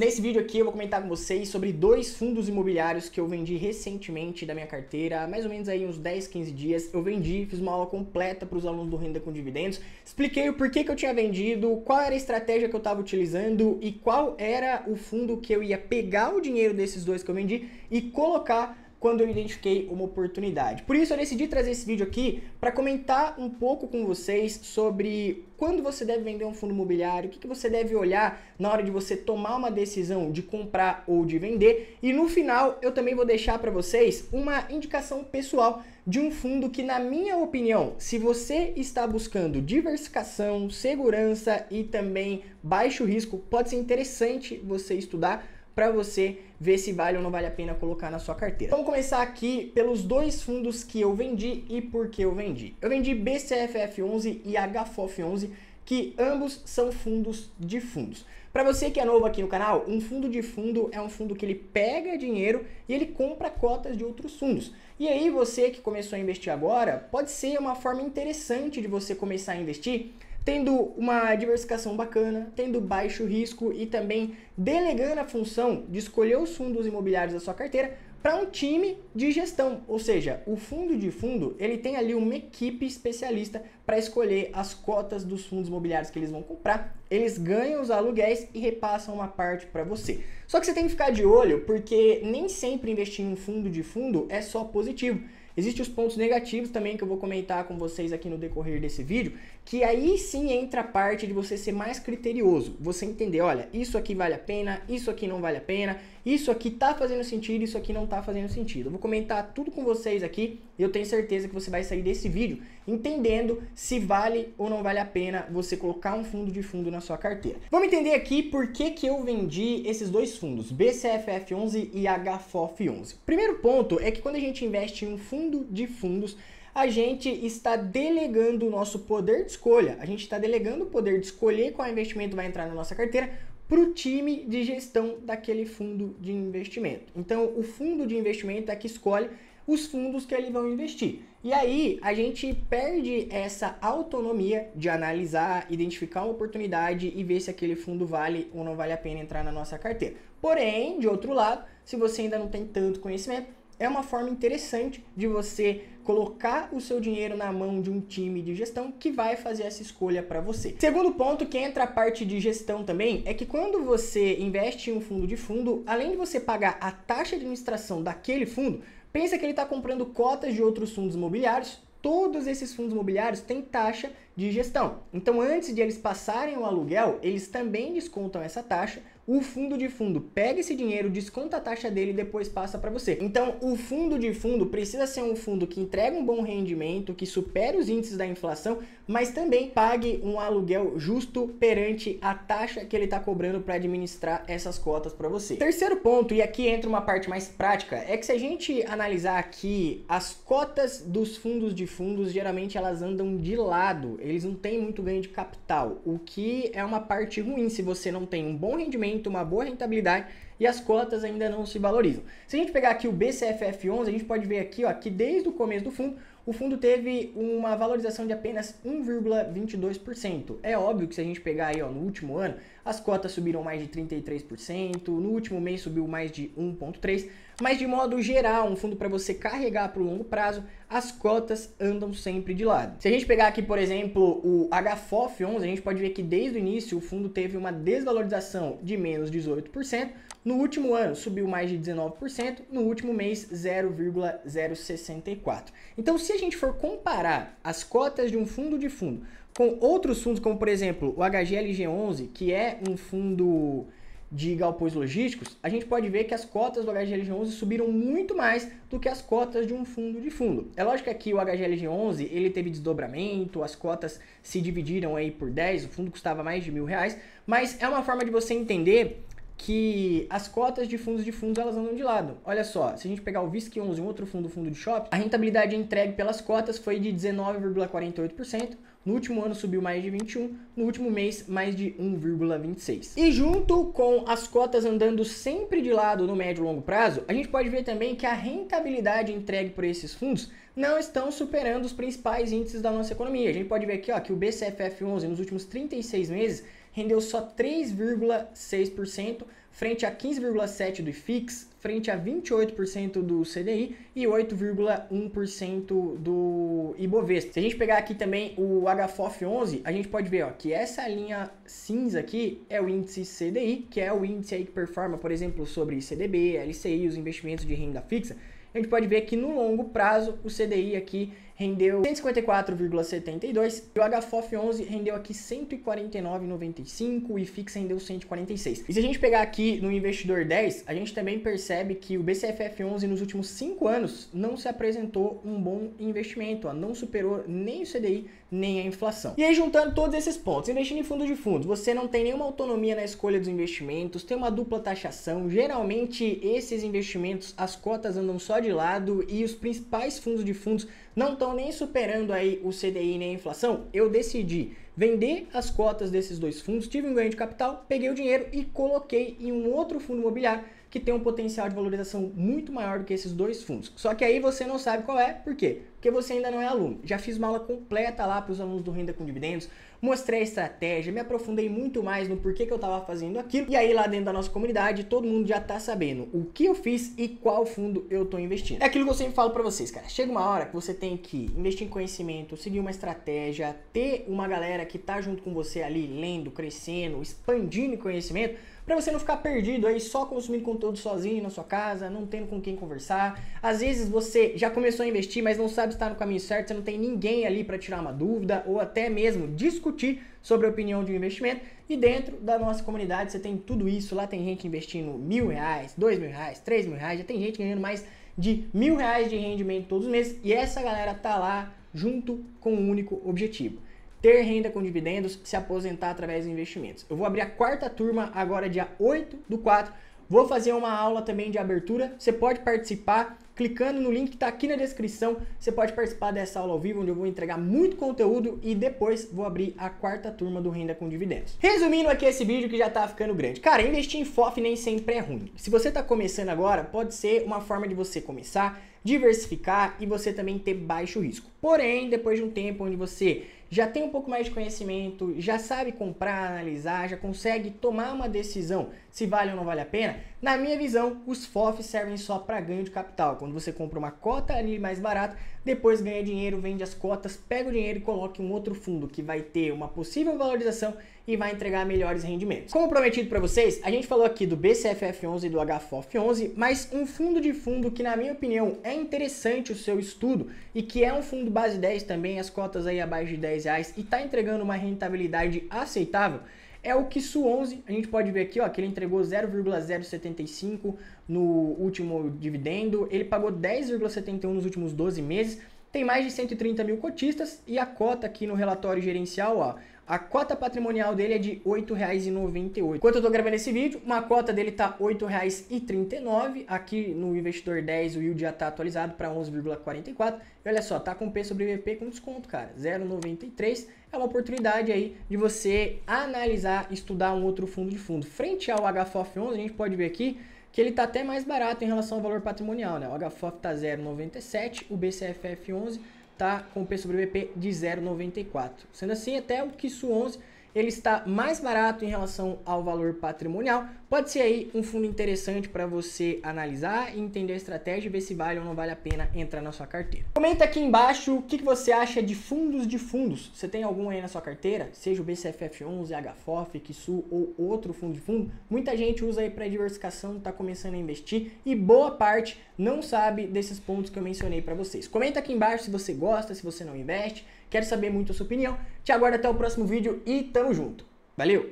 Nesse vídeo aqui eu vou comentar com vocês sobre dois fundos imobiliários que eu vendi recentemente da minha carteira, há mais ou menos aí uns 10, 15 dias. Eu vendi, fiz uma aula completa para os alunos do Renda com Dividendos, expliquei o porquê que eu tinha vendido, qual era a estratégia que eu estava utilizando e qual era o fundo que eu ia pegar o dinheiro desses dois que eu vendi e colocar quando eu identifiquei uma oportunidade. Por isso eu decidi trazer esse vídeo aqui para comentar um pouco com vocês sobre quando você deve vender um fundo imobiliário, o que você deve olhar na hora de você tomar uma decisão de comprar ou de vender. E no final eu também vou deixar para vocês uma indicação pessoal de um fundo que, na minha opinião, se você está buscando diversificação, segurança e também baixo risco, pode ser interessante você estudar para você ver se vale ou não vale a pena colocar na sua carteira. Vamos começar aqui pelos dois fundos que eu vendi e por que eu vendi. Eu vendi BCFF11 e HFOF11, que ambos são fundos de fundos. Para você que é novo aqui no canal, um fundo de fundo é um fundo que ele pega dinheiro e ele compra cotas de outros fundos. E aí você que começou a investir agora, pode ser uma forma interessante de você começar a investir tendo uma diversificação bacana, tendo baixo risco e também delegando a função de escolher os fundos imobiliários da sua carteira para um time de gestão. Ou seja, o fundo de fundo, ele tem ali uma equipe especialista para escolher as cotas dos fundos imobiliários que eles vão comprar. Eles ganham os aluguéis e repassam uma parte para você. Só que você tem que ficar de olho, porque nem sempre investir em um fundo de fundo é só positivo. Existem os pontos negativos também que eu vou comentar com vocês aqui no decorrer desse vídeo, que aí sim entra a parte de você ser mais criterioso, você entender, olha, isso aqui vale a pena, isso aqui não vale a pena, isso aqui tá fazendo sentido, isso aqui não tá fazendo sentido. Eu vou comentar tudo com vocês aqui e eu tenho certeza que você vai sair desse vídeo entendendo se vale ou não vale a pena você colocar um fundo de fundo na sua carteira. Vamos entender aqui por que eu vendi esses dois fundos, BCFF11 e HFOF11. Primeiro ponto é que quando a gente investe em um fundo de fundos, a gente está delegando o nosso poder de escolha, a gente está delegando o poder de escolher qual investimento vai entrar na nossa carteira para o time de gestão daquele fundo de investimento. Então, o fundo de investimento é que escolhe os fundos que eles vão investir. E aí, a gente perde essa autonomia de analisar, identificar uma oportunidade e ver se aquele fundo vale ou não vale a pena entrar na nossa carteira. Porém, de outro lado, se você ainda não tem tanto conhecimento, é uma forma interessante de você colocar o seu dinheiro na mão de um time de gestão que vai fazer essa escolha para você. Segundo ponto, que entra a parte de gestão também, é que quando você investe em um fundo de fundo, além de você pagar a taxa de administração daquele fundo, pensa que ele está comprando cotas de outros fundos imobiliários. Todos esses fundos imobiliários têm taxa de gestão. Então, antes de eles passarem o aluguel, eles também descontam essa taxa. O fundo de fundo pega esse dinheiro, desconta a taxa dele e depois passa para você. Então, o fundo de fundo precisa ser um fundo que entrega um bom rendimento, que supere os índices da inflação, mas também pague um aluguel justo perante a taxa que ele está cobrando para administrar essas cotas para você. Terceiro ponto, e aqui entra uma parte mais prática, é que se a gente analisar aqui as cotas dos fundos de fundos, geralmente elas andam de lado, eles não têm muito ganho de capital, o que é uma parte ruim se você não tem um bom rendimento, uma boa rentabilidade e as cotas ainda não se valorizam. Se a gente pegar aqui o BCFF11, a gente pode ver aqui, ó, que desde o começo do fundo, o fundo teve uma valorização de apenas 1,22%. É óbvio que se a gente pegar aí, ó, no último ano, as cotas subiram mais de 33%, no último mês subiu mais de 1,3%, mas de modo geral, um fundo para você carregar para o longo prazo, as cotas andam sempre de lado. Se a gente pegar aqui, por exemplo, o HFOF11, a gente pode ver que desde o início o fundo teve uma desvalorização de menos 18%, no último ano subiu mais de 19%, no último mês 0,064%. Então, se a gente for comparar as cotas de um fundo de fundo com outros fundos, como por exemplo o HGLG11, que é um fundo de galpões logísticos, a gente pode ver que as cotas do HGLG11 subiram muito mais do que as cotas de um fundo de fundo. É lógico que aqui o HGLG11 ele teve desdobramento, as cotas se dividiram aí por 10, o fundo custava mais de R$1.000, mas é uma forma de você entender que as cotas de fundos elas andam de lado. Olha só, se a gente pegar o VISC11, um outro fundo de shopping, a rentabilidade entregue pelas cotas foi de 19,48%, no último ano subiu mais de 21%, no último mês mais de 1,26%. E junto com as cotas andando sempre de lado no médio e longo prazo, a gente pode ver também que a rentabilidade entregue por esses fundos não estão superando os principais índices da nossa economia. A gente pode ver aqui, ó, que o BCFF11 nos últimos 36 meses rendeu só 3,6% frente a 15,7% do IFIX, frente a 28% do CDI e 8,1% do Ibovespa. Se a gente pegar aqui também o HFOF11, a gente pode ver ó, que essa linha cinza aqui é o índice CDI, que é o índice aí que performa, por exemplo, sobre CDB, LCI, os investimentos de renda fixa. A gente pode ver que no longo prazo o CDI aqui rendeu 154,72 e o HFOF11 rendeu aqui 149,95 e o IFIX rendeu 146. E se a gente pegar aqui no Investidor 10, a gente também percebe que o BCFF11 nos últimos 5 anos não se apresentou um bom investimento, ó, não superou nem o CDI, nem a inflação. E aí, juntando todos esses pontos, investindo em fundos de fundos, você não tem nenhuma autonomia na escolha dos investimentos, tem uma dupla taxação, geralmente esses investimentos, as cotas andam só de lado e os principais fundos de fundos não estão nem superando aí o CDI nem a inflação. Eu decidi vender as cotas desses dois fundos, tive um ganho de capital, peguei o dinheiro e coloquei em um outro fundo imobiliário que tem um potencial de valorização muito maior do que esses dois fundos. Só que aí você não sabe qual é, por quê? Porque você ainda não é aluno. Já fiz uma aula completa lá para os alunos do Renda com Dividendos, mostrei a estratégia, me aprofundei muito mais no porquê que eu estava fazendo aquilo. E aí lá dentro da nossa comunidade, todo mundo já está sabendo o que eu fiz e qual fundo eu estou investindo. É aquilo que eu sempre falo para vocês, cara. Chega uma hora que você tem que investir em conhecimento, seguir uma estratégia, ter uma galera que tá junto com você ali, lendo, crescendo, expandindo conhecimento, para você não ficar perdido aí só consumindo conteúdo sozinho na sua casa, não tendo com quem conversar. Às vezes você já começou a investir, mas não sabe se está no caminho certo, você não tem ninguém ali para tirar uma dúvida ou até mesmo discutir sobre a opinião de um investimento. E dentro da nossa comunidade você tem tudo isso. Lá tem gente investindo R$1.000, R$2.000, R$3.000, já tem gente ganhando mais de R$1.000 de rendimento todos os meses. E essa galera tá lá junto com um único objetivo: ter renda com dividendos, se aposentar através de investimentos. Eu vou abrir a 4ª turma agora dia 8/4. Vou fazer uma aula também de abertura. Você pode participar clicando no link que está aqui na descrição. Você pode participar dessa aula ao vivo, onde eu vou entregar muito conteúdo e depois vou abrir a 4ª turma do Renda com Dividendos. Resumindo aqui esse vídeo que já está ficando grande. Cara, investir em FOF nem sempre é ruim. Se você está começando agora, pode ser uma forma de você começar, diversificar e você também ter baixo risco. Porém, depois de um tempo onde você já tem um pouco mais de conhecimento, já sabe comprar, analisar, já consegue tomar uma decisão se vale ou não vale a pena, na minha visão, os FOFs servem só para ganho de capital. Quando você compra uma cota ali mais barata, depois ganha dinheiro, vende as cotas, pega o dinheiro e coloca em um outro fundo que vai ter uma possível valorização e vai entregar melhores rendimentos. Como prometido para vocês, a gente falou aqui do BCFF11 e do HFOF11, mas um fundo de fundo que, na minha opinião, é interessante o seu estudo e que é um fundo base 10 também, as cotas aí abaixo de R$10 e está entregando uma rentabilidade aceitável, é o KISU11. A gente pode ver aqui ó, que ele entregou 0,075 no último dividendo, ele pagou 10,71 nos últimos 12 meses, tem mais de 130 mil cotistas e a cota aqui no relatório gerencial, ó, a cota patrimonial dele é de R$ 8,98. Enquanto eu tô gravando esse vídeo, uma cota dele tá R$ 8,39. Aqui no Investidor 10 o yield já tá atualizado para 11,44. E olha só, tá com P sobre VP com desconto, cara, 0,93. É uma oportunidade aí de você analisar, estudar um outro fundo de fundo. Frente ao HFOF11, a gente pode ver aqui que ele tá até mais barato em relação ao valor patrimonial, né? O HFOF tá 0,97, o BCFF11 tá com P sobre VP de 0,94. Sendo assim, até o KISU11 ele está mais barato em relação ao valor patrimonial. Pode ser aí um fundo interessante para você analisar e entender a estratégia e ver se vale ou não vale a pena entrar na sua carteira. Comenta aqui embaixo o que você acha de fundos de fundos. Você tem algum aí na sua carteira? Seja o BCFF11, HFOF, KISU ou outro fundo de fundo? Muita gente usa aí para diversificação, está começando a investir e boa parte não sabe desses pontos que eu mencionei para vocês. Comenta aqui embaixo se você gosta, se você não investe. Quero saber muito a sua opinião. Te aguardo até o próximo vídeo e tamo junto. Valeu!